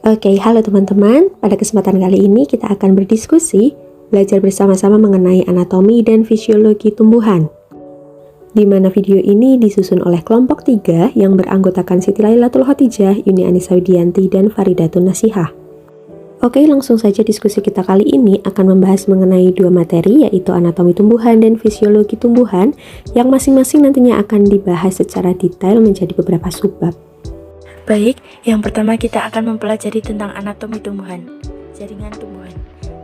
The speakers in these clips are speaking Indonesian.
Oke, halo teman-teman. Pada kesempatan kali ini kita akan berdiskusi, belajar bersama-sama mengenai anatomi dan fisiologi tumbuhan. Di mana video ini disusun oleh kelompok 3 yang beranggotakan Siti Lailatul Khotijah, Yuni Anissa Widianti, dan Faridatun Nasihah. Oke, langsung saja diskusi kita kali ini akan membahas mengenai dua materi, yaitu anatomi tumbuhan dan fisiologi tumbuhan, yang masing-masing nantinya akan dibahas secara detail menjadi beberapa subbab. Baik, yang pertama kita akan mempelajari tentang anatomi tumbuhan. Jaringan tumbuhan.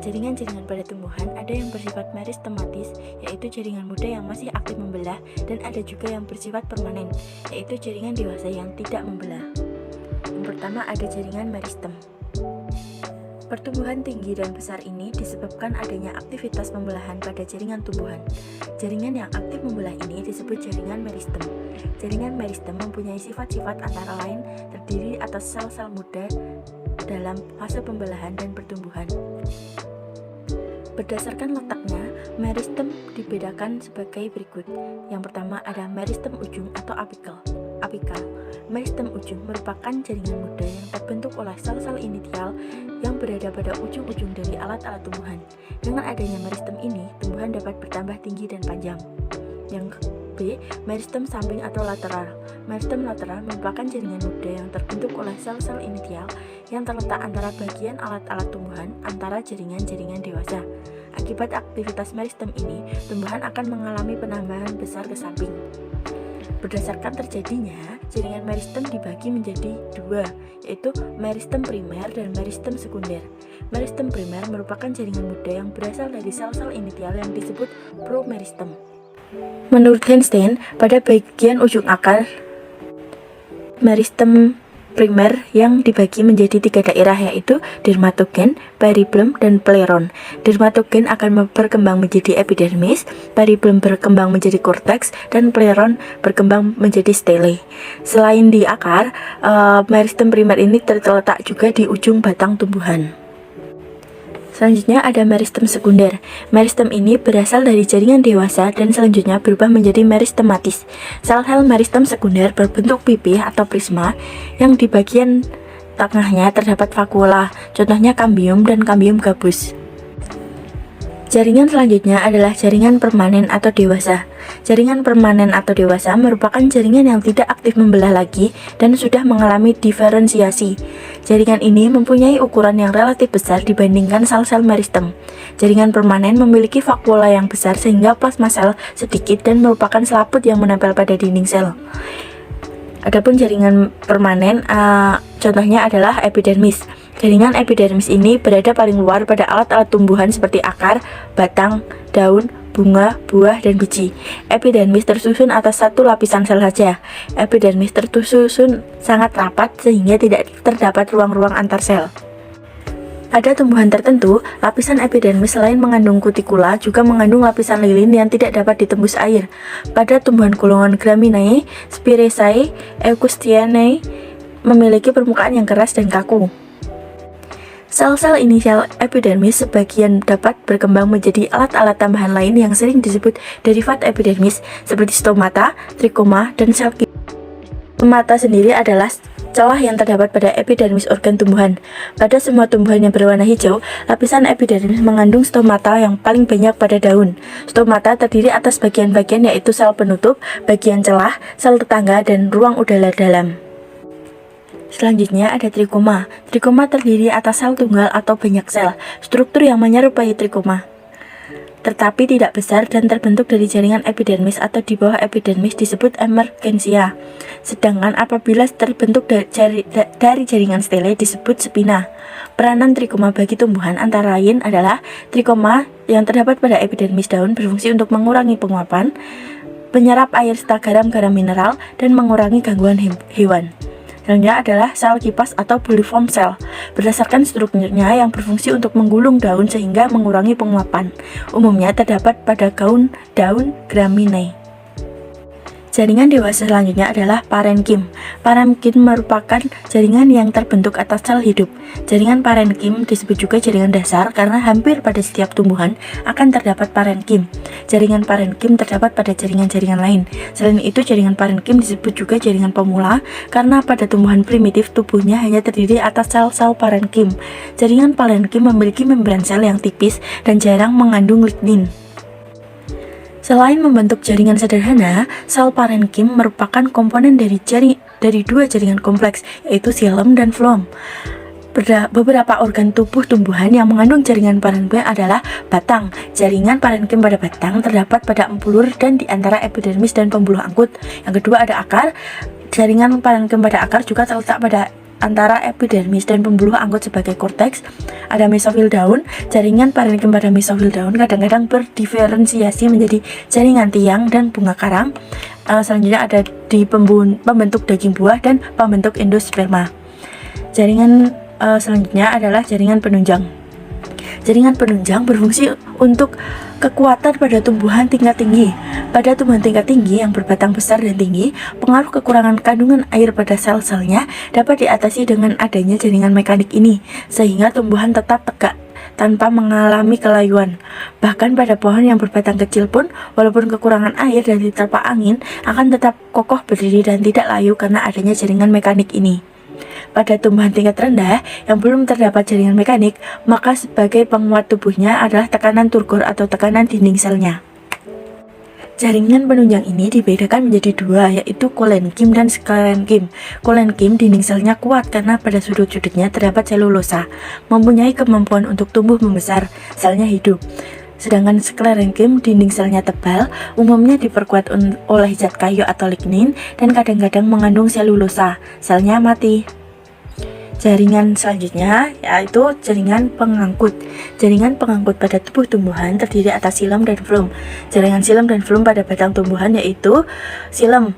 Jaringan-jaringan pada tumbuhan ada yang bersifat meristematis, yaitu jaringan muda yang masih aktif membelah, dan ada juga yang bersifat permanen, yaitu jaringan dewasa yang tidak membelah. Yang pertama ada jaringan meristem. Pertumbuhan tinggi dan besar ini disebabkan adanya aktivitas pembelahan pada jaringan tumbuhan. Jaringan yang aktif membelah ini disebut jaringan meristem. Jaringan meristem mempunyai sifat-sifat antara lain terdiri atas sel-sel muda dalam fase pembelahan dan pertumbuhan. Berdasarkan letaknya, meristem dibedakan sebagai berikut. Yang pertama ada meristem ujung atau apikal. Meristem ujung merupakan jaringan muda yang terbentuk oleh sel-sel initial yang berada pada ujung-ujung dari alat-alat tumbuhan. Dengan adanya meristem ini, tumbuhan dapat bertambah tinggi dan panjang. Yang B, meristem samping atau lateral. Meristem lateral merupakan jaringan muda yang terbentuk oleh sel-sel initial yang terletak antara bagian alat-alat tumbuhan antara jaringan-jaringan dewasa. Akibat aktivitas meristem ini, tumbuhan akan mengalami penambahan besar ke samping. Berdasarkan terjadinya, jaringan meristem dibagi menjadi dua, yaitu meristem primer dan meristem sekunder. Meristem primer merupakan jaringan muda yang berasal dari sel-sel initial yang disebut promeristem. Menurut Henstein, pada bagian ujung akar, meristem primer yang dibagi menjadi 3 daerah, yaitu dermatogen, periplum, dan pleron. Dermatogen akan berkembang menjadi epidermis, periplum berkembang menjadi korteks, dan pleron berkembang menjadi stele. Selain di akar, meristem primer ini terletak juga di ujung batang tumbuhan. Selanjutnya ada meristem sekunder. Meristem ini berasal dari jaringan dewasa dan selanjutnya berubah menjadi meristematis. Sel-sel meristem sekunder berbentuk pipih atau prisma yang di bagian tengahnya terdapat vakuola, contohnya kambium dan kambium gabus. Jaringan selanjutnya adalah jaringan permanen atau dewasa. Jaringan permanen atau dewasa merupakan jaringan yang tidak aktif membelah lagi dan sudah mengalami diferensiasi. Jaringan ini mempunyai ukuran yang relatif besar dibandingkan sel-sel meristem. Jaringan permanen memiliki vakuola yang besar sehingga plasma sel sedikit dan merupakan selaput yang menempel pada dinding sel. Adapun jaringan permanen, contohnya adalah epidermis. Jaringan epidermis ini berada paling luar pada alat-alat tumbuhan seperti akar, batang, daun, bunga, buah, dan biji. Epidermis tersusun atas satu lapisan sel saja. Epidermis tersusun sangat rapat sehingga tidak terdapat ruang-ruang antar sel. Pada tumbuhan tertentu, lapisan epidermis selain mengandung kutikula juga mengandung lapisan lilin yang tidak dapat ditembus air. Pada tumbuhan golongan Gramineae, Spireaceae, Euchustionae memiliki permukaan yang keras dan kaku. Sel-sel inisial epidermis sebagian dapat berkembang menjadi alat-alat tambahan lain yang sering disebut derivat epidermis seperti stomata, trikoma, dan sel kipik. Stomata sendiri adalah celah yang terdapat pada epidermis organ tumbuhan. Pada semua tumbuhan yang berwarna hijau, lapisan epidermis mengandung stomata yang paling banyak pada daun. Stomata terdiri atas bagian-bagian yaitu sel penutup, bagian celah, sel tetangga, dan ruang udara dalam. Selanjutnya ada trikoma. Trikoma terdiri atas sel tunggal atau banyak sel, struktur yang menyerupai trikoma, tetapi tidak besar dan terbentuk dari jaringan epidermis atau di bawah epidermis disebut emergensia. Sedangkan apabila terbentuk dari jaringan stele disebut spina. Peranan trikoma bagi tumbuhan antara lain adalah trikoma yang terdapat pada epidermis daun berfungsi untuk mengurangi penguapan, menyerap air serta garam-garam mineral, dan mengurangi gangguan hewan. Selanjutnya adalah sel kipas atau buliform cell. Berdasarkan strukturnya yang berfungsi untuk menggulung daun sehingga mengurangi penguapan. Umumnya terdapat pada daun Gramineae. Jaringan dewasa selanjutnya adalah parenkim. Parenkim merupakan jaringan yang terbentuk atas sel hidup. Jaringan parenkim disebut juga jaringan dasar karena hampir pada setiap tumbuhan akan terdapat parenkim. Jaringan parenkim terdapat pada jaringan-jaringan lain. Selain itu, jaringan parenkim disebut juga jaringan pemula karena pada tumbuhan primitif tubuhnya hanya terdiri atas sel-sel parenkim. Jaringan parenkim memiliki membran sel yang tipis dan jarang mengandung lignin. Selain membentuk jaringan sederhana, sel parenkim merupakan komponen dari dua jaringan kompleks, yaitu xilem dan floem. Beberapa organ tubuh tumbuhan yang mengandung jaringan parenkim adalah batang. Jaringan parenkim pada batang terdapat pada empulur dan di antara epidermis dan pembuluh angkut. Yang kedua ada akar. Jaringan parenkim pada akar juga terletak pada antara epidermis dan pembuluh angkut sebagai korteks. Ada mesofil daun. Jaringan parenkim pada mesofil daun kadang-kadang berdiferensiasi menjadi jaringan tiang dan bunga karang. Selanjutnya ada di pembentuk daging buah dan pembentuk endosperma. Jaringan selanjutnya adalah jaringan penunjang. Jaringan penunjang berfungsi untuk kekuatan pada tumbuhan tingkat tinggi. Pada tumbuhan tingkat tinggi yang berbatang besar dan tinggi, pengaruh kekurangan kandungan air pada sel-selnya dapat diatasi dengan adanya jaringan mekanik ini, sehingga tumbuhan tetap tegak tanpa mengalami kelayuan. Bahkan pada pohon yang berbatang kecil pun, walaupun kekurangan air dan diterpa angin, akan tetap kokoh berdiri dan tidak layu karena adanya jaringan mekanik ini. Pada tumbuhan tingkat rendah yang belum terdapat jaringan mekanik, maka sebagai penguat tubuhnya adalah tekanan turgor atau tekanan dinding selnya. Jaringan penunjang ini dibedakan menjadi dua, yaitu kolenkim dan sklerenkim. Kolenkim dinding selnya kuat karena pada sudut-sudutnya terdapat selulosa, mempunyai kemampuan untuk tumbuh membesar, selnya hidup. Sedangkan sklerenkim dinding selnya tebal, umumnya diperkuat oleh zat kayu atau lignin dan kadang-kadang mengandung selulosa, selnya mati. Jaringan selanjutnya yaitu jaringan pengangkut. Jaringan pengangkut pada tubuh tumbuhan terdiri atas xilem dan floem. Jaringan xilem dan floem pada batang tumbuhan yaitu xilem.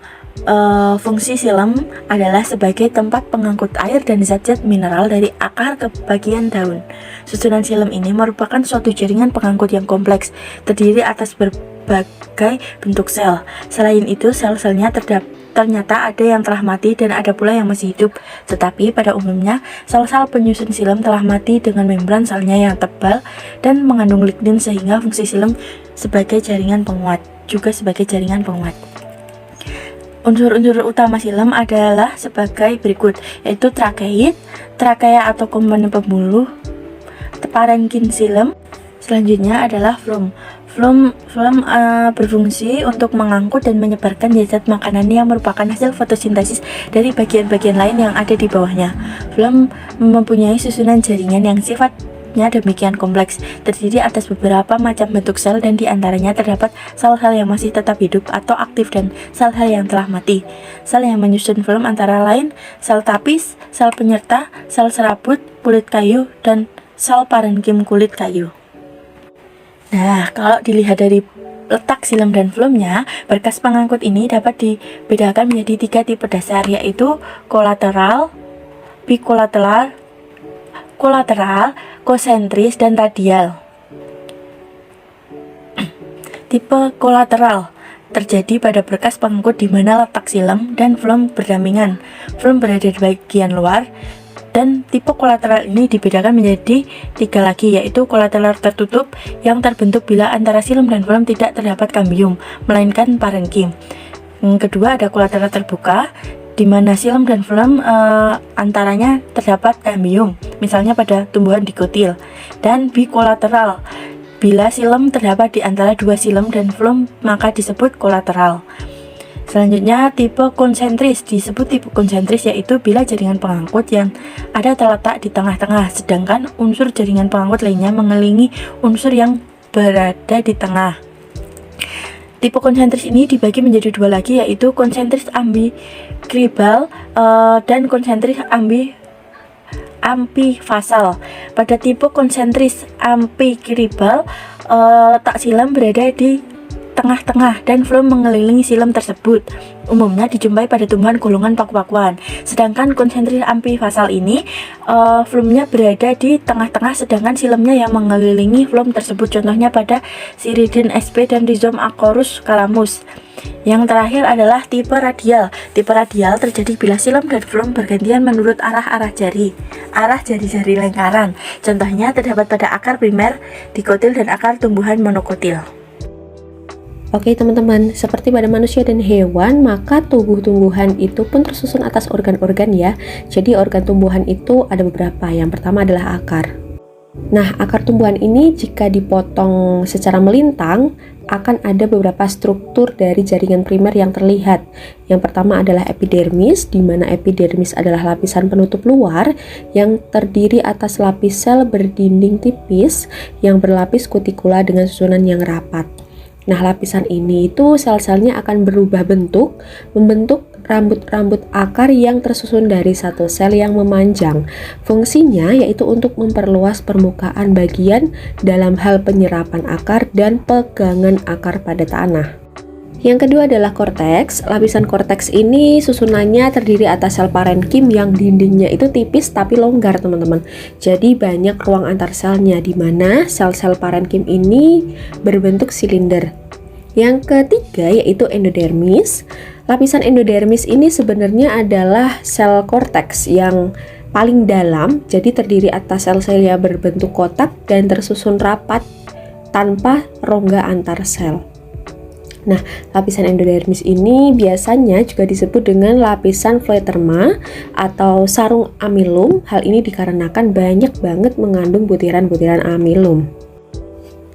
Fungsi xilem adalah sebagai tempat pengangkut air dan zat-zat mineral dari akar ke bagian daun. Susunan xilem ini merupakan suatu jaringan pengangkut yang kompleks, terdiri atas berbagai bentuk sel. Selain itu, sel-selnya ternyata ada yang telah mati dan ada pula yang masih hidup. Tetapi pada umumnya, sel-sel penyusun xilem telah mati dengan membran selnya yang tebal dan mengandung lignin, sehingga fungsi xilem sebagai jaringan penguat, juga sebagai jaringan penguat. Unsur-unsur utama xilem adalah sebagai berikut, yaitu trakeit, trakea atau komponen pembuluh, parenkim xilem. Selanjutnya adalah floem. Floem berfungsi untuk mengangkut dan menyebarkan zat makanan yang merupakan hasil fotosintesis dari bagian-bagian lain yang ada di bawahnya. Floem mempunyai susunan jaringan yang sifatnya demikian kompleks, terdiri atas beberapa macam bentuk sel dan diantaranya terdapat sel-sel yang masih tetap hidup atau aktif dan sel-sel yang telah mati. Sel yang menyusun floem antara lain sel tapis, sel penyerta, sel serabut, kulit kayu, dan sel parenkim kulit kayu. Nah, kalau dilihat dari letak xilem dan floemnya, berkas pengangkut ini dapat dibedakan menjadi 3 tipe dasar, yaitu kolateral, bikolateral, konsentris, dan radial. Tipe kolateral terjadi pada berkas pengangkut di mana letak xilem dan floem berdampingan. Floem berada di bagian luar. Dan tipe kolateral ini dibedakan menjadi 3 lagi, yaitu kolateral tertutup yang terbentuk bila antara xilem dan floem tidak terdapat kambium, melainkan parenkim. Yang kedua ada kolateral terbuka, di mana xilem dan floem antaranya terdapat kambium, misalnya pada tumbuhan dikotil. Dan bikolateral, bila xilem terdapat di antara 2 xilem dan floem maka disebut kolateral. Selanjutnya tipe konsentris. Disebut tipe konsentris yaitu bila jaringan pengangkut yang ada terletak di tengah-tengah, sedangkan unsur jaringan pengangkut lainnya mengelilingi unsur yang berada di tengah. Tipe konsentris ini dibagi menjadi 2 lagi, yaitu konsentris ambikribal dan konsentris ampifasal. Pada tipe konsentris ambikribal, letak xilem berada di tengah-tengah dan floem mengelilingi xilem tersebut. Umumnya dijumpai pada tumbuhan golongan paku-pakuan. Sedangkan konsentris ambifasal ini floemnya berada di tengah-tengah, sedangkan xilемnya yang mengelilingi floem tersebut. Contohnya pada Siridin sp dan Rhizome acorus calamus. Yang terakhir adalah tipe radial. Tipe radial terjadi bila xilem dan floem bergantian menurut arah jari-jari lingkaran. Contohnya terdapat pada akar primer, dikotil, dan akar tumbuhan monokotil. Oke teman-teman, seperti pada manusia dan hewan, maka tubuh tumbuhan itu pun tersusun atas organ-organ ya. Jadi organ tumbuhan itu ada beberapa. Yang pertama adalah akar. Nah, akar tumbuhan ini jika dipotong secara melintang, akan ada beberapa struktur dari jaringan primer yang terlihat. Yang pertama adalah epidermis, di mana epidermis adalah lapisan penutup luar yang terdiri atas lapis sel berdinding tipis yang berlapis kutikula dengan susunan yang rapat. Nah, lapisan ini itu sel-selnya akan berubah bentuk, membentuk rambut-rambut akar yang tersusun dari satu sel yang memanjang. Fungsinya yaitu untuk memperluas permukaan bagian dalam hal penyerapan akar dan pegangan akar pada tanah. Yang kedua adalah korteks. Lapisan korteks ini susunannya terdiri atas sel parenkim yang dindingnya itu tipis tapi longgar, teman-teman. Jadi banyak ruang antar selnya, di mana sel-sel parenkim ini berbentuk silinder. Yang ketiga yaitu endodermis. Lapisan endodermis ini sebenarnya adalah sel korteks yang paling dalam, jadi terdiri atas sel-sel yang berbentuk kotak dan tersusun rapat tanpa rongga antar sel. Nah, lapisan endodermis ini biasanya juga disebut dengan lapisan phloeterma atau sarung amilum. Hal ini dikarenakan banyak banget mengandung butiran-butiran amilum.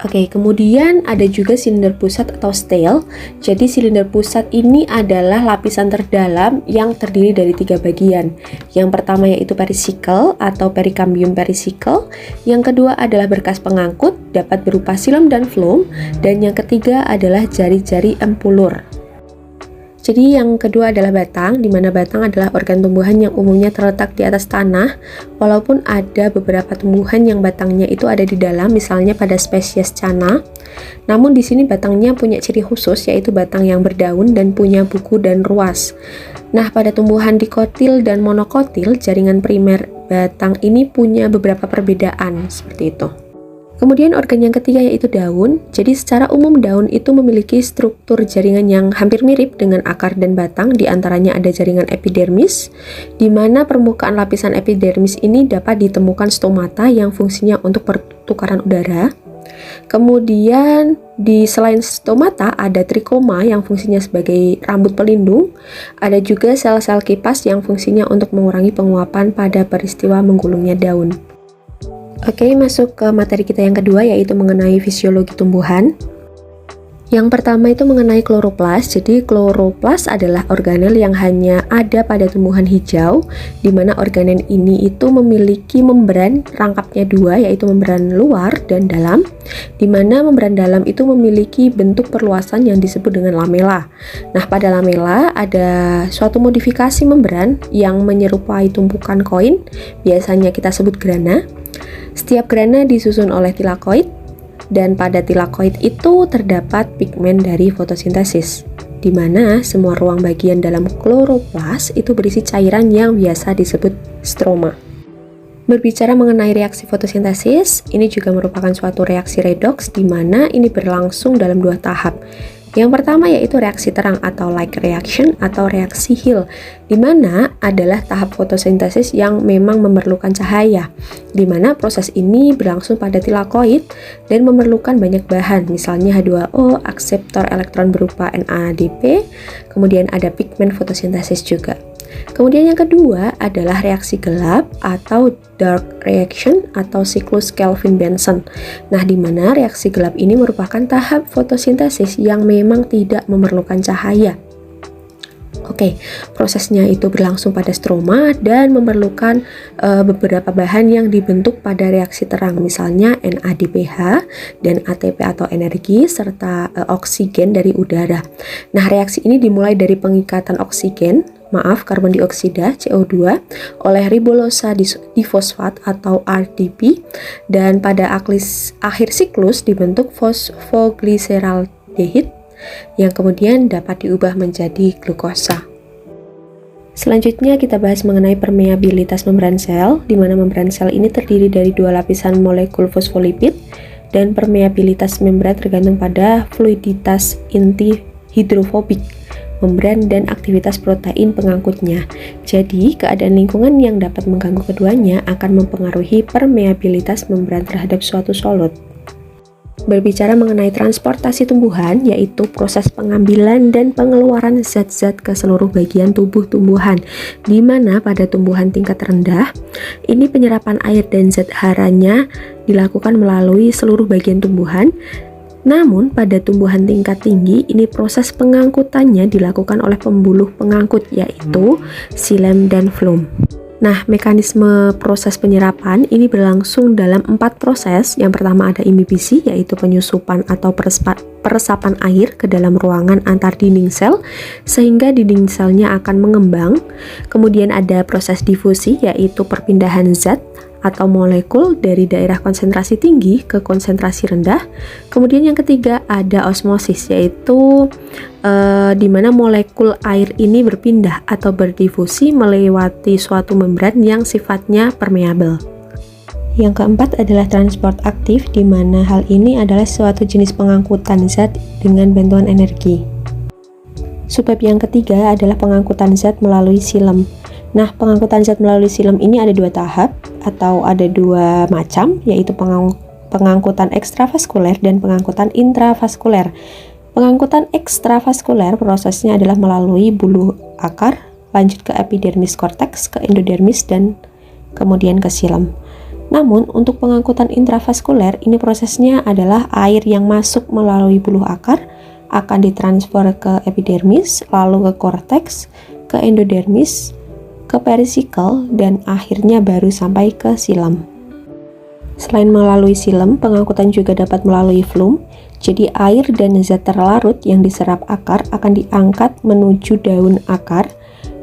Oke, kemudian ada juga silinder pusat atau stele. Jadi silinder pusat ini adalah lapisan terdalam yang terdiri dari 3 bagian. Yang pertama yaitu perisikl atau perikambium perisikl. Yang kedua adalah berkas pengangkut, dapat berupa xilem dan floem. Dan yang ketiga adalah jari-jari empulur. Jadi yang kedua adalah batang, di mana batang adalah organ tumbuhan yang umumnya terletak di atas tanah, walaupun ada beberapa tumbuhan yang batangnya itu ada di dalam, misalnya pada spesies cana. Namun di sini batangnya punya ciri khusus, yaitu batang yang berdaun dan punya buku dan ruas. Nah, pada tumbuhan dikotil dan monokotil, jaringan primer batang ini punya beberapa perbedaan seperti itu. Kemudian organ yang ketiga yaitu daun. Jadi secara umum daun itu memiliki struktur jaringan yang hampir mirip dengan akar dan batang. Di antaranya ada jaringan epidermis, di mana permukaan lapisan epidermis ini dapat ditemukan stomata yang fungsinya untuk pertukaran udara. Kemudian selain stomata ada trikoma yang fungsinya sebagai rambut pelindung. Ada juga sel-sel kipas yang fungsinya untuk mengurangi penguapan pada peristiwa menggulungnya daun. Oke, masuk ke materi kita yang kedua yaitu mengenai fisiologi tumbuhan. Yang pertama itu mengenai kloroplas. Jadi kloroplas adalah organel yang hanya ada pada tumbuhan hijau, di mana organel ini itu memiliki membran rangkapnya 2, yaitu membran luar dan dalam, di mana membran dalam itu memiliki bentuk perluasan yang disebut dengan lamela. Nah, pada lamela ada suatu modifikasi membran yang menyerupai tumpukan koin, biasanya kita sebut grana. Setiap grana disusun oleh tilakoid, dan pada tilakoid itu terdapat pigmen dari fotosintesis, di mana semua ruang bagian dalam kloroplas itu berisi cairan yang biasa disebut stroma. Berbicara mengenai reaksi fotosintesis, ini juga merupakan suatu reaksi redoks, di mana ini berlangsung dalam 2 tahap. Yang pertama yaitu reaksi terang atau light reaction atau reaksi Hill, di mana adalah tahap fotosintesis yang memang memerlukan cahaya, di mana proses ini berlangsung pada tilakoid dan memerlukan banyak bahan, misalnya H2O, akseptor elektron berupa NADP, kemudian ada pigmen fotosintesis juga. Kemudian yang kedua adalah reaksi gelap atau dark reaction atau siklus Kelvin-Benson. Nah, di mana reaksi gelap ini merupakan tahap fotosintesis yang memang tidak memerlukan cahaya. Oke, prosesnya itu berlangsung pada stroma dan memerlukan beberapa bahan yang dibentuk pada reaksi terang, misalnya NADPH dan ATP atau energi serta oksigen dari udara. Nah, reaksi ini dimulai dari pengikatan karbon dioksida CO2 oleh ribosa difosfat atau RDP, dan pada akhir siklus dibentuk fosfoglyceraldehyde yang kemudian dapat diubah menjadi glukosa. Selanjutnya kita bahas mengenai permeabilitas membran sel, di mana membran sel ini terdiri dari dua lapisan molekul fosfolipid, dan permeabilitas membran tergantung pada fluiditas inti hidrofobik membran dan aktivitas protein pengangkutnya. Jadi, keadaan lingkungan yang dapat mengganggu keduanya akan mempengaruhi permeabilitas membran terhadap suatu solut. Berbicara mengenai transportasi tumbuhan, yaitu proses pengambilan dan pengeluaran zat-zat ke seluruh bagian tubuh tumbuhan, di mana pada tumbuhan tingkat rendah, ini penyerapan air dan zat haranya dilakukan melalui seluruh bagian tumbuhan. Namun pada tumbuhan tingkat tinggi, ini proses pengangkutannya dilakukan oleh pembuluh pengangkut, yaitu xilem dan phloem. Nah, mekanisme proses penyerapan ini berlangsung dalam 4 proses. Yang pertama ada imbibisi, yaitu penyusupan atau peresapan air ke dalam ruangan antar dinding sel, sehingga dinding selnya akan mengembang. Kemudian ada proses difusi, yaitu perpindahan zat atau molekul dari daerah konsentrasi tinggi ke konsentrasi rendah. Kemudian yang ketiga ada osmosis, yaitu di mana molekul air ini berpindah atau berdifusi melewati suatu membran yang sifatnya permeabel. Yang keempat adalah transport aktif, di mana hal ini adalah suatu jenis pengangkutan zat dengan bantuan energi. Subbab yang ketiga adalah pengangkutan zat melalui xilem. Nah, pengangkutan zat melalui xilem ini ada 2 tahap atau ada 2 macam, yaitu pengangkutan ekstravaskuler dan pengangkutan intravaskuler. Pengangkutan ekstravaskuler prosesnya adalah melalui buluh akar, lanjut ke epidermis korteks, ke endodermis, dan kemudian ke xilem. Namun, untuk pengangkutan intravaskuler, ini prosesnya adalah air yang masuk melalui buluh akar akan ditransfer ke epidermis, lalu ke korteks, ke endodermis, ke perisikel, dan akhirnya baru sampai ke xilem. Selain melalui xilem, pengangkutan juga dapat melalui phloem. Jadi air dan zat terlarut yang diserap akar akan diangkat menuju daun akar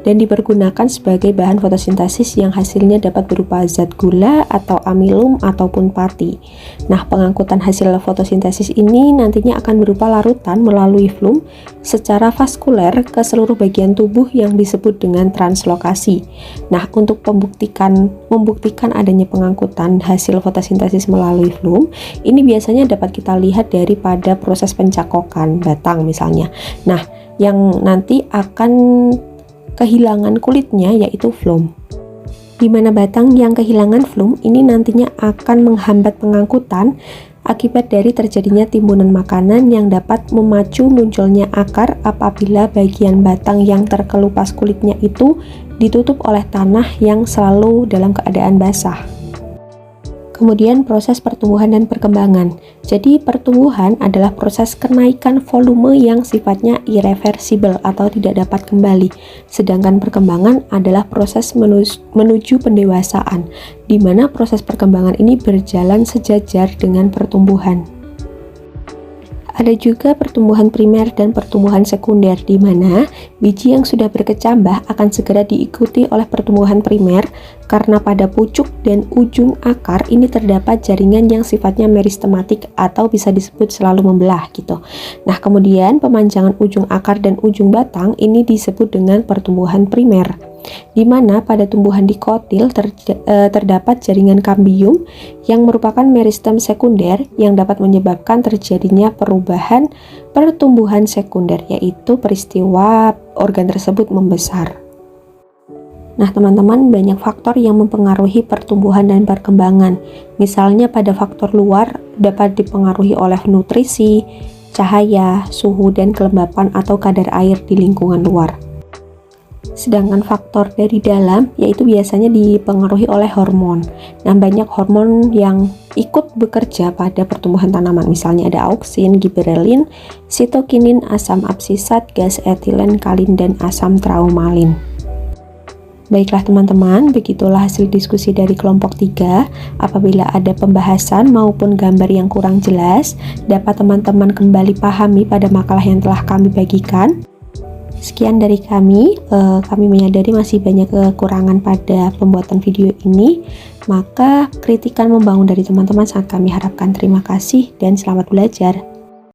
dan dipergunakan sebagai bahan fotosintesis yang hasilnya dapat berupa zat gula atau amilum ataupun pati. Nah, pengangkutan hasil fotosintesis ini nantinya akan berupa larutan melalui phloem secara vaskuler ke seluruh bagian tubuh yang disebut dengan translokasi. Nah, untuk membuktikan adanya pengangkutan hasil fotosintesis melalui phloem, ini biasanya dapat kita lihat daripada proses pencakokan batang misalnya. Nah, yang nanti akan kehilangan kulitnya yaitu phloem. Di mana batang yang kehilangan phloem ini nantinya akan menghambat pengangkutan akibat dari terjadinya timbunan makanan yang dapat memacu munculnya akar apabila bagian batang yang terkelupas kulitnya itu ditutup oleh tanah yang selalu dalam keadaan basah. Kemudian proses pertumbuhan dan perkembangan. Jadi pertumbuhan adalah proses kenaikan volume yang sifatnya irreversibel atau tidak dapat kembali. Sedangkan perkembangan adalah proses menuju pendewasaan, di mana proses perkembangan ini berjalan sejajar dengan pertumbuhan. Ada juga pertumbuhan primer dan pertumbuhan sekunder, di mana biji yang sudah berkecambah akan segera diikuti oleh pertumbuhan primer karena pada pucuk dan ujung akar ini terdapat jaringan yang sifatnya meristematik atau bisa disebut selalu membelah gitu. Nah, kemudian pemanjangan ujung akar dan ujung batang ini disebut dengan pertumbuhan primer, di mana pada tumbuhan dikotil terdapat jaringan kambium yang merupakan meristem sekunder yang dapat menyebabkan terjadinya perubahan pertumbuhan sekunder, yaitu peristiwa organ tersebut membesar. Nah, teman-teman, banyak faktor yang mempengaruhi pertumbuhan dan perkembangan. Misalnya pada faktor luar dapat dipengaruhi oleh nutrisi, cahaya, suhu, dan kelembapan atau kadar air di lingkungan luar. Sedangkan faktor dari dalam yaitu biasanya dipengaruhi oleh hormon. Nah, banyak hormon yang ikut bekerja pada pertumbuhan tanaman. Misalnya ada auksin, giberelin, sitokinin, asam absisat, gas etilen, kalin, dan asam traumalin. Baiklah teman-teman, begitulah hasil diskusi dari kelompok 3. Apabila ada pembahasan maupun gambar yang kurang jelas, dapat teman-teman kembali pahami pada makalah yang telah kami bagikan. Sekian dari kami menyadari masih banyak kekurangan pada pembuatan video ini, maka kritikan membangun dari teman-teman sangat kami harapkan. Terima kasih dan selamat belajar.